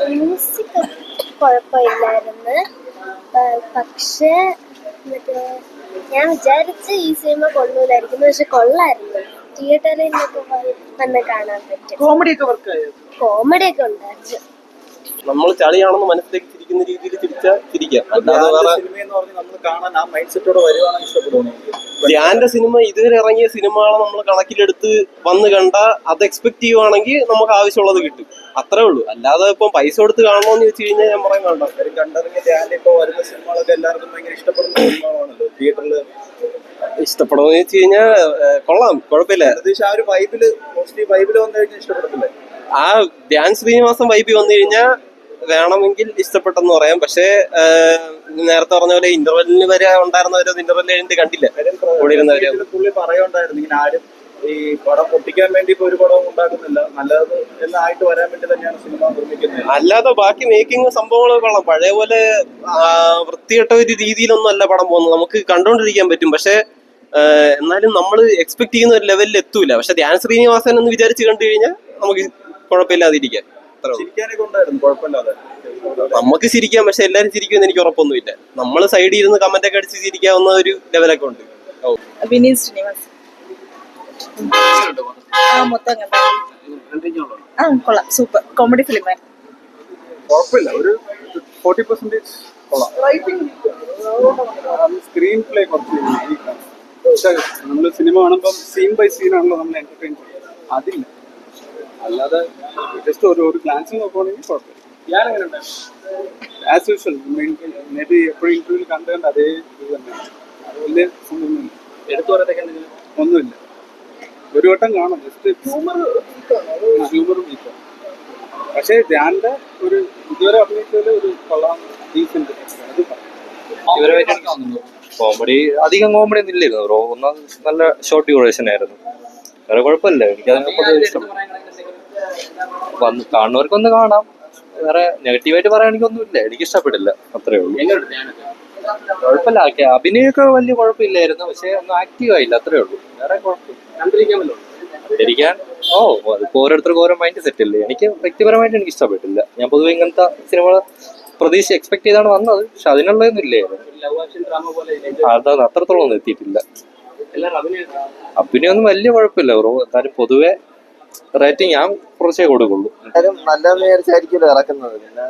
Music കുഴപ്പമില്ലായിരുന്നു. പക്ഷേ മറ്റേ ഞാൻ വിചാരിച്ച് ഈ സിനിമ കൊള്ളൂലായിരിക്കുന്നു, പക്ഷെ കൊള്ളായിരുന്നു. തിയേറ്ററിൽ നിന്നൊക്കെ വന്ന് കാണാൻ പറ്റും. കോമഡി ഒക്കെ ഉണ്ടായിരുന്നു. നമ്മൾ ചളിയാണെന്ന് മനസ്സിലേക്ക് ചിരിക്കുന്ന രീതിയിൽ ചിരിക്കാം. അല്ലാതെ വേറെ ധ്യാന്റെ സിനിമ ഇതുവരെ ഇറങ്ങിയ സിനിമകളെ നമ്മൾ കണക്കിലെടുത്ത് വന്ന് കണ്ട അത് എക്സ്പെക്ട് ചെയ്യുവാണെങ്കിൽ നമുക്ക് ആവശ്യമുള്ളത് കിട്ടും. അത്രേ ഉള്ളൂ. അല്ലാതെ ഇപ്പം പൈസ കൊടുത്ത് കാണണമെന്ന് വെച്ച് കഴിഞ്ഞാൽ ഞാൻ പറയാൻ വേണ്ട. കണ്ടിറങ്ങിയ ധ്യാൻ ഇപ്പൊ വരുന്ന സിനിമകളൊക്കെ എല്ലാവർക്കും ഭയങ്കര ഇഷ്ടപ്പെടുന്ന സിനിമകളാണല്ലോ. തിയേറ്ററിൽ ഇഷ്ടപ്പെടുമെന്ന് വെച്ച് കഴിഞ്ഞാൽ കൊള്ളാം, കുഴപ്പമില്ല. ഏകദേശം ആ ഒരു വൈബില് വന്നു കഴിഞ്ഞാൽ ഇഷ്ടപ്പെടത്തില്ലേ? ആ ധ്യാൻ ശ്രീനിവാസൻ വൈബിൽ വന്നു കഴിഞ്ഞാൽ വേണമെങ്കിൽ ഇഷ്ടപ്പെട്ടെന്ന് പറയാം. പക്ഷേ നേരത്തെ പറഞ്ഞ പോലെ ഇന്റർവെല്ലിന് വരെ ഉണ്ടായിരുന്നവരോ ഇന്റർവെല്ലിൽ കഴിഞ്ഞിട്ട് കണ്ടില്ല. പുള്ളി പറയുണ്ടായിരുന്നു ഇങ്ങനെ ആരും ഈ പടം പൊട്ടിക്കാൻ വേണ്ടി ഇപ്പൊ ഒരു പടവും ഉണ്ടാക്കുന്നില്ല, നല്ലത് എന്നായിട്ട് വരാൻ വേണ്ടി തന്നെയാണ് സിനിമ നിർമ്മിക്കുന്നത്. അല്ലാതെ ബാക്കി മേക്കിംഗ് സംഭവങ്ങളൊക്കെ കൊള്ളാം. പഴയ പോലെ വൃത്തികെട്ട ഒരു രീതിയിലൊന്നും അല്ല പടം പോകുന്നത്. നമുക്ക് കണ്ടോണ്ടിരിക്കാൻ പറ്റും. പക്ഷെ എന്നാലും നമ്മൾ എക്സ്പെക്ട് ചെയ്യുന്ന ഒരു ലെവലിൽ എത്തൂല. പക്ഷെ ധ്യാൻ ശ്രീനിവാസൻ എന്ന് വിചാരിച്ച് കണ്ടു കഴിഞ്ഞാൽ നമുക്ക് കുഴപ്പമില്ലാതിരിക്കാം. നമുക്ക് ചിരിക്കാം, പക്ഷെ എല്ലാരും ചിരിക്കുമെന്ന് എനിക്ക് ഉറപ്പൊന്നുമില്ല. നമ്മൾ സൈഡിൽ ഇരുന്ന് കമന്റ് ഒക്കെ അടിച്ച് ചിരിക്കാവുന്ന ഒരു ലെവലൊക്കെ ഉണ്ട്. സൂപ്പർ കോമഡി ഫിലിം കുഴപ്പമില്ല. ഒരു 40% സ്ക്രീൻ പ്ലേ കുറച്ച് നമ്മള് സിനിമ കാണുമ്പോൾ സീൻ ബൈ സീൻ ആണല്ലോ നമ്മൾ എന്റർടൈൻ ചെയ്യുന്നത്. അതില്ല, അല്ലാതെ ജസ്റ്റ് ഒരു ഗ്ലാൻസിൽ നോക്കുവാണെങ്കിൽ കുഴപ്പമില്ല. ആസ് യൂഷ്വൽ മേ ബി എപ്പോഴും ഇന്റർവ്യൂവിൽ കണ്ടുകൊണ്ട് അതേ ഇത് തന്നെയാണ്. അത് വലിയ സംഭവമൊന്നുമില്ല, ഒന്നുമില്ല. ഒരു വട്ടം കാണാം, ജസ്റ്റ് ഹ്യൂമറും വീക്കാം. പക്ഷേ ധ്യാന്റെ ഒരു ഇതുവരെ അഭിനയിച്ചതിൽ ഒരു കൊള്ളാം ഡീസന്റ് കോമഡി അധികം കോമഡി ഒന്നും ഇല്ലായിരുന്നു ബ്രോ. ഒന്നാം നല്ല ഷോർട്ട് ഡ്യൂറേഷൻ ആയിരുന്നു. വേറെ കുഴപ്പമില്ല. എനിക്കതിനെ ഇഷ്ടം കാണുന്നവർക്കൊന്ന് കാണാം. വേറെ നെഗറ്റീവായിട്ട് പറയാണെങ്കിൽ ഒന്നുമില്ല. എനിക്ക് ഇഷ്ടപ്പെട്ടില്ല, അത്രേ ഉള്ളൂ. കുഴപ്പമില്ല. അഭിനയൊക്കെ വലിയ കുഴപ്പമില്ലായിരുന്നു, പക്ഷെ ഒന്നും ആക്റ്റീവ് ആയില്ല, അത്രേ ഉള്ളൂ. വേറെ കുഴപ്പമില്ല. കണ്ടിരിക്കാൻ അതിപ്പോ ഓരോരുത്തർക്കും ഓരോ മൈൻഡ് സെറ്റ് ഇല്ലേ. എനിക്ക് വ്യക്തിപരമായിട്ട് എനിക്ക് ഇഷ്ടപ്പെട്ടില്ല. ഞാൻ പൊതുവെ ഇങ്ങനത്തെ സിനിമ പ്രതീക്ഷ എക്സ്പെക്ട് ചെയ്താണ് വന്നത്, പക്ഷെ അതിനുള്ളതൊന്നും ഇല്ലായിരുന്നു. അതാണ്, അത്രത്തോളം ഒന്നും എത്തിയിട്ടില്ല. അഭിനയൊന്നും വലിയ കുഴപ്പമില്ല ബ്രോ. എന്നാലും പൊതുവെ റേറ്റിംഗ് ഞാൻ കുറച്ചേ കൊടുക്കുള്ളൂ. നല്ലതെന്ന് വിചാരിച്ചായിരിക്കുമല്ലോ ഇറക്കുന്നത്. പിന്നെ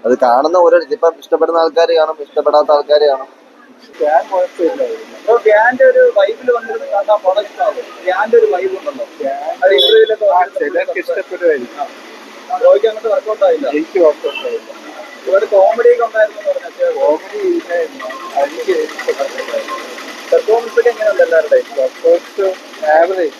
അത് കാണുന്ന ഓരോ ഇപ്പം ഇഷ്ടപ്പെടുന്ന ആൾക്കാർ കാണും, ഇഷ്ടപ്പെടാത്ത ആൾക്കാർ കാണും. ധ്യാന്റെ ഒരു വൈബിൽ വന്നിരുന്ന് കാണാൻ പടം ഇഷ്ടമാകും. ധ്യാന്റെ ഒരു വൈബ് ഉണ്ടല്ലോ, ചിലർക്ക് ഇഷ്ടപ്പെടുമായിരിക്കും. റോയ്ക്ക് അങ്ങോട്ട് വർക്കൗട്ട് ആയില്ല. എനിക്ക് വർക്കൗട്ട് ആയില്ല. ഒരുപാട് കോമഡി ഒക്കെ ഉണ്ടായിരുന്നു പറഞ്ഞാൽ കോമഡി ഇല്ലായിരുന്നു. എനിക്ക് പെർഫോമൻസ് ഒക്കെ എങ്ങനെയുണ്ട് എല്ലാവരുടെയും? Performance average.